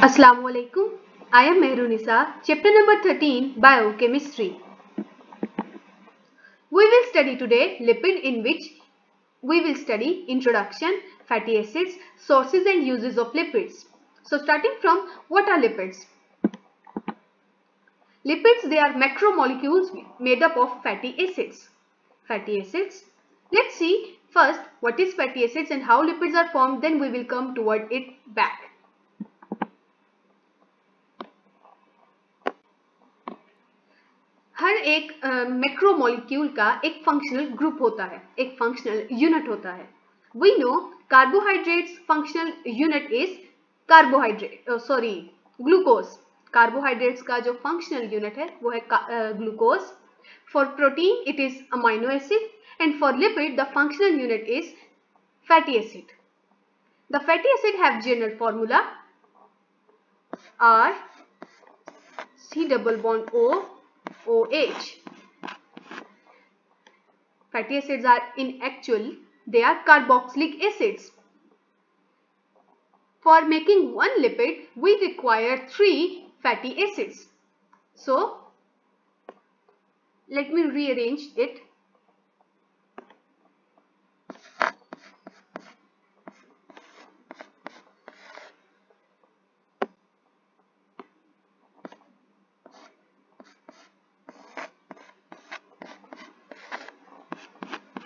Assalamualaikum. I am Mehrunisa. Chapter number 13, Biochemistry. We will study today lipid, in which we will study introduction, fatty acids, sources and uses of lipids. So starting from, what are lipids? Lipids, they are macromolecules made up of fatty acids. Fatty acids. Let's see first what is fatty acids and how lipids are formed, then we will come toward it back. हर एक macromolecule का एक functional group होता है, एक functional unit होता है. We know carbohydrates functional unit is glucose. Carbohydrates का जो फंक्शनल यूनिट है वो है glucose. For protein it is amino acid and for lipid the functional unit is fatty acid. The fatty acid have general formula R C double bond OH. Fatty acids are they are carboxylic acids. For making one lipid, we require 3 fatty acids. So, let me rearrange it.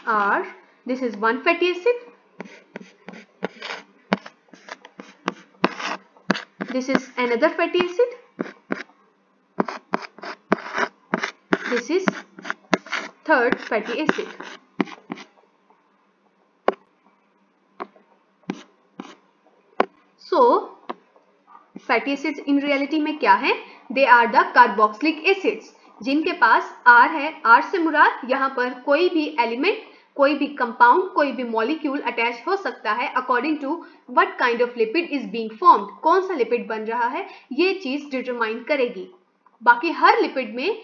R, this is one fatty acid. This is another fatty acid. This is third fatty acid. So, fatty acids in reality में क्या है? They are the carboxylic acids. जिनके पास R है. R से मुराद यहाँ पर कोई भी एलिमेंट, कोई भी कंपाउंड, कोई भी मॉलिक्यूल अटैच हो सकता है according to what kind of lipid is being formed. कौन सा लिपिड बन रहा है ये चीज डिटरमाइन करेगी. बाकी हर लिपिड में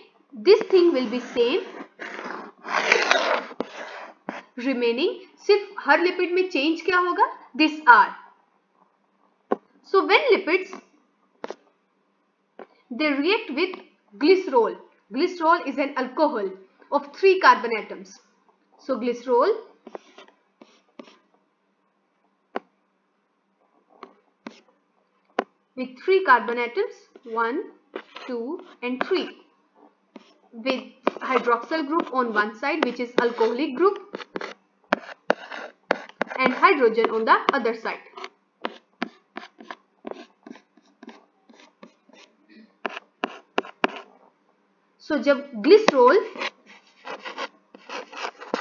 this thing will be same remaining. सिर्फ हर लिपिड में चेंज क्या होगा? This R. So when lipids they react with glycerol. Glycerol is an alcohol of 3 carbon atoms. So glycerol with 3 carbon atoms, 1, 2 and 3, with hydroxyl group on one side which is alcoholic group and hydrogen on the other side. So जब glycerol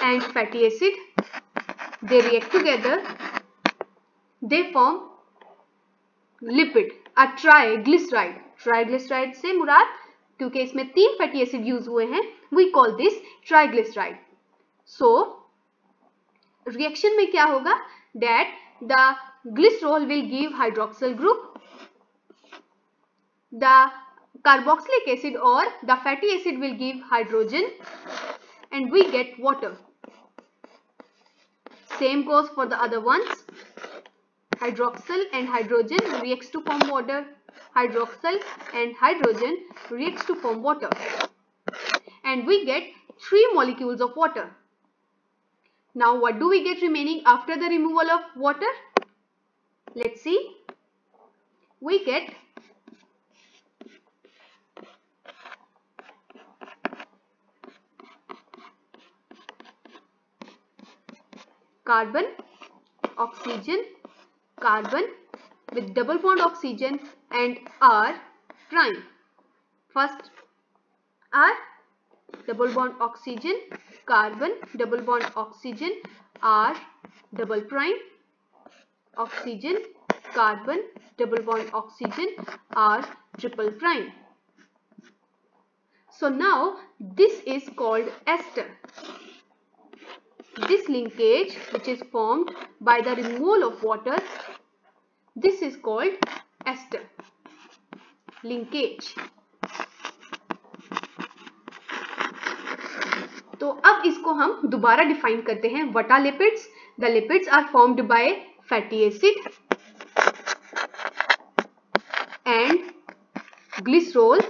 and fatty acid they react together, they form lipid, a triglyceride. Triglyceride से मुराद, क्योंकि इसमें 3 fatty acid use हुए हैं, we call this triglyceride. So reaction में क्या होगा? That the glycerol will give hydroxyl group, the carboxylic acid or the fatty acid will give hydrogen and we get water. Same goes for the other ones. Hydroxyl and hydrogen reacts to form water. Hydroxyl and hydrogen reacts to form water. And we get 3 molecules of water. Now what do we get remaining after the removal of water? Let's see. We get carbon, oxygen, carbon with double bond oxygen and R prime. First R, double bond oxygen, carbon, double bond oxygen, R double prime, oxygen, carbon, double bond oxygen, R triple prime. So now this is called ester. This linkage which is formed by the removal of water, this is called ester linkage. तो अब इसको हम दोबारा define करते हैं. What are lipids? The lipids are formed by fatty acid glycerol,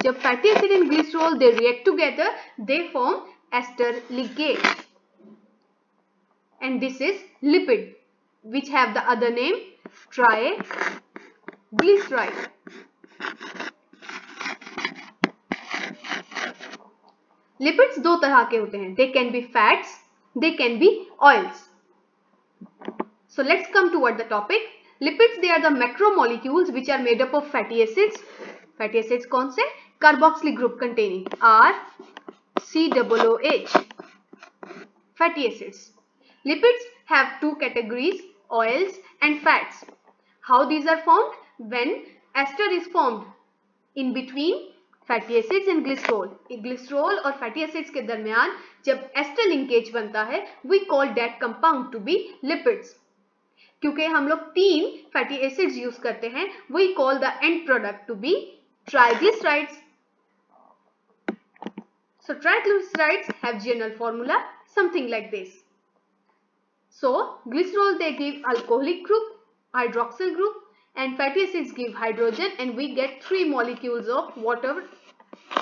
जब fatty acid and glycerol they react together, they form ester linkage, and this is lipid which have the other name triglyceride. Lipids दो तरह के होते हैं, they can be fats, they can be oils. So let's come toward the topic. Lipids, they are the macromolecules which are made up of fatty acids. Fatty acids कौन से? Carboxylic group containing R, COOH. Fatty acids. Lipids have two categories, oils and fats. How these are formed? When ester is formed in between fatty acids and glycerol. Glycerol और fatty acids के दरमियान जब ester linkage बनता है, we call that compound to be lipids. क्योंकि हम लोग 3 fatty acids use करते हैं, we call the end product to be triglycerides. So triglycerides have general formula something like this. So glycerol they give alcoholic group, hydroxyl group, and fatty acids give hydrogen, and we get 3 molecules of water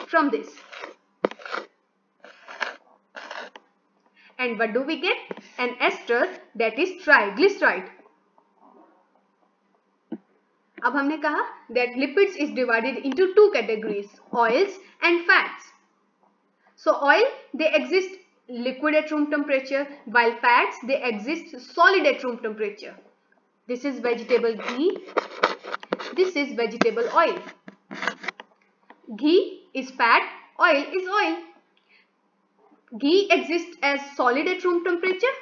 from this. And what do we get? An ester, that is triglyceride. अब हमने कहा that lipids is divided into 2 categories, oils and fats. So oil they exist liquid at room temperature, while fats they exist solid at room temperature. This is vegetable ghee, this is vegetable oil. Ghee is fat, oil is oil. Ghee exists as solid at room temperature,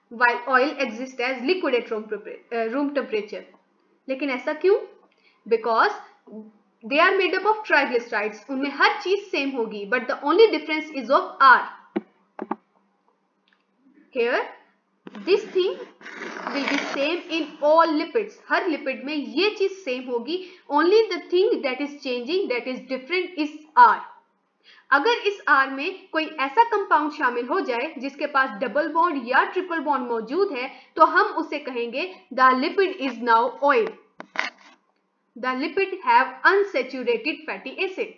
while oil exists as liquid at room temperature. लेकिन ऐसा क्यों? Because they are made up of triglycerides. उनमें हर चीज same होगी, but the only difference is of R. Here, this thing will be same in all lipids. Her lipid में ये चीज same होगी. Only the thing that is changing, that is different, is R. अगर इस R में कोई ऐसा compound शामिल हो जाए जिसके पास डबल बॉन्ड या ट्रिपल बॉन्ड मौजूद है, तो हम उसे कहेंगे the lipid is now oil. The lipid have unsaturated fatty acid.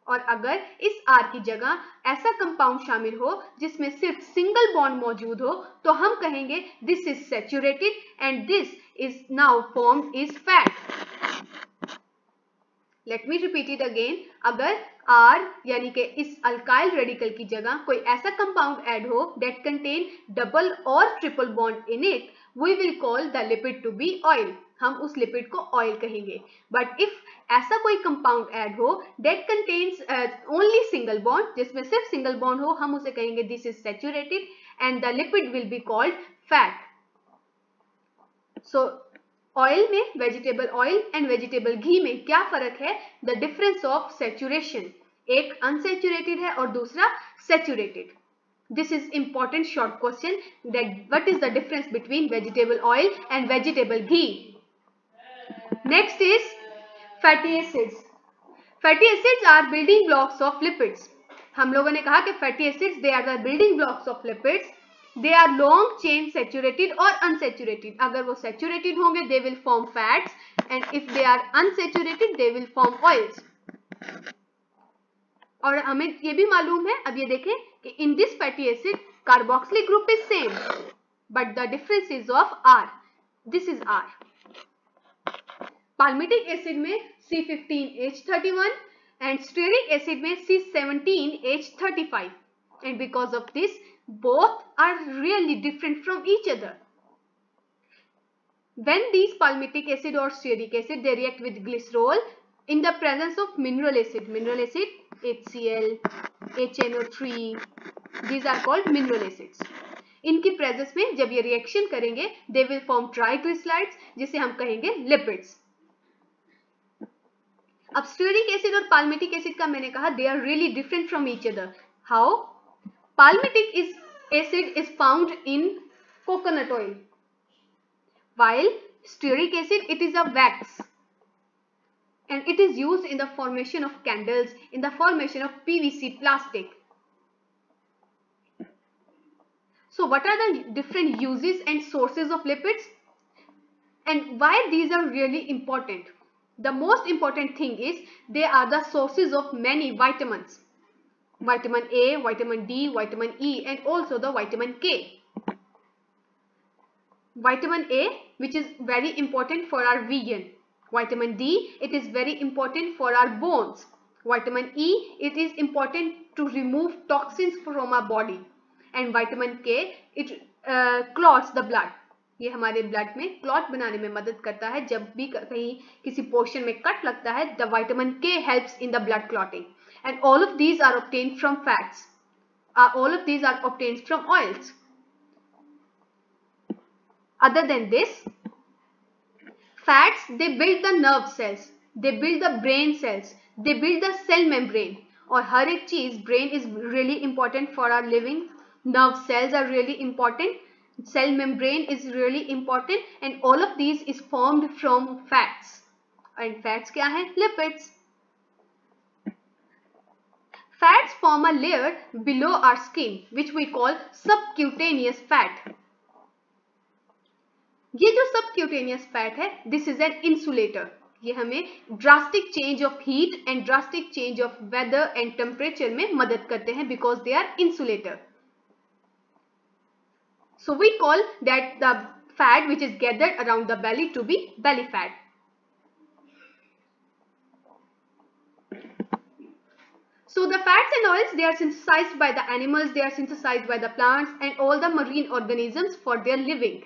और अगर इस R की जगह ऐसा कंपाउंड शामिल हो जिसमें सिर्फ सिंगल बॉन्ड मौजूद हो, तो हम कहेंगे this is saturated and this is now formed is fat. Let me repeat it again. अगर R यानी कि इस अल्काइल रेडिकल की जगह कोई ऐसा कंपाउंड ऐड हो दैट कंटेन डबल और triple bond in it, we will call the lipid to be oil. हम उस लिपिड को ऑयल कहेंगे. बट इफ ऐसा कोई कंपाउंड ऐड हो that contains only single bond, जिसमें सिर्फ सिंगल बॉन्ड हो, हम उसे कहेंगे this is saturated and the lipid will be called fat. So oil में वेजिटेबल ऑयल एंड वेजिटेबल घी में क्या फर्क है? The difference of saturation. एक अनसैचुरेटेड है और दूसरा saturated. This is important short question, that what is the difference between vegetable oil and vegetable ghee. Next is fatty acids. Fatty acids are building blocks of lipids. हम लोगों ने कहा कि fatty acids they are the building blocks of lipids. They are long chain saturated or unsaturated. अगर वो saturated होंगे they will form fats, and if they are unsaturated they will form oils. और हमें ये भी मालूम है, अब ये देखें कि in this fatty acid carboxylic group is same, but the difference is of R. This is R. Palmitic acid में C15H31 and stearic acid में C17H35, and because of this both are really different from each other. When these palmitic acid or stearic acid they react with glycerol in the presence of mineral acid HCl, HNO3, these are called mineral acids. इनकी presence में जब ये reaction करेंगे they will form triglycerides, जिसे हम कहेंगे lipids. अब stearic acid और palmitic acid का मैंने कहा they are really different from each other. How? Palmitic acid is found in coconut oil, while stearic acid it is a wax, and it is used in the formation of candles, in the formation of PVC plastic. So what are the different uses and sources of lipids, and why these are really important? The most important thing is they are the sources of many vitamins. Vitamin A, vitamin D, vitamin E, and also the vitamin K. Vitamin A, which is very important for our vision. Vitamin D, it is very important for our bones. Vitamin E, it is important to remove toxins from our body. And vitamin K, it clots the blood. ये हमारे blood में clot बनाने में मदद करता है. जब भी कहीं किसी पोर्शन में कट लगता है, the vitamin K helps in the blood clotting. And all of these are obtained from fats. All of these are obtained from oils. Other than this, fats, they build the nerve cells, they build the brain cells, they build the cell membrane. और हर एक चीज, brain is really important for our living, nerve cells are really important, cell membrane is really important, and all of these is formed from fats. And fats क्या है? Lipids. Fats form a layer below our skin, which we call subcutaneous fat. ये जो subcutaneous fat है, this is an insulator. ये हमें drastic change of heat and drastic change of weather and temperature में मदद करते हैं because they are insulator. So we call that the fat which is gathered around the belly to be belly fat. So the fats and oils, they are synthesized by the animals, they are synthesized by the plants and all the marine organisms for their living.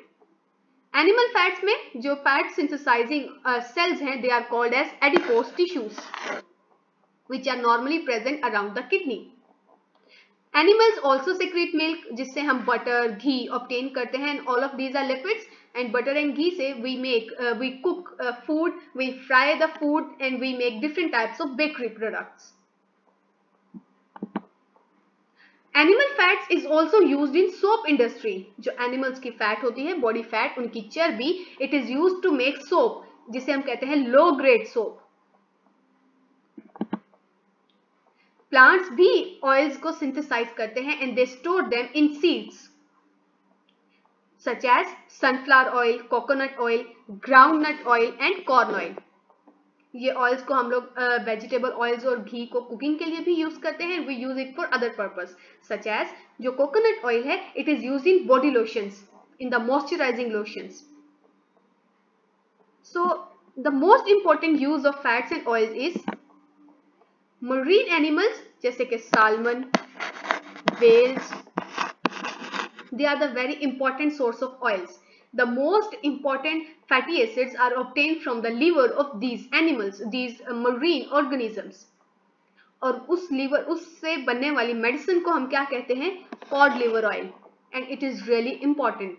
Animal fats में जो fat synthesizing cells हैं, they are called as adipose tissues, which are normally present around the kidney. Animals also secrete milk, जिससे हम butter, ghee obtain करते हैं, and all of these are lipids. And butter and ghee से we cook food, we fry the food, and we make different types of bakery products. Animal fats is also used in soap industry. जो animals की fat होती है, body fat, उनकी चर्बी, it is used to make soap, जिसे हम कहते हैं low grade soap. Plants भी oils को synthesize करते हैं and they store them in seeds such as sunflower oil, coconut oil, groundnut oil and corn oil. ये oils को हम लोग vegetable oils और घी को cooking के लिए भी use करते हैं. We use it for other purpose such as जो coconut oil है, it is used in body lotions, in the moisturizing lotions. So the most important use of fats and oils is marine animals जैसे कि salmon, whales, they are the very important source of oils. The most important fatty acids are obtained from the liver of these animals, these marine organisms. और उस liver, उससे बनने वाली medicine को हम क्या कहते हैं? Cod liver oil, and it is really important.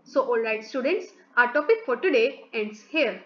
So all right students, our topic for today ends here.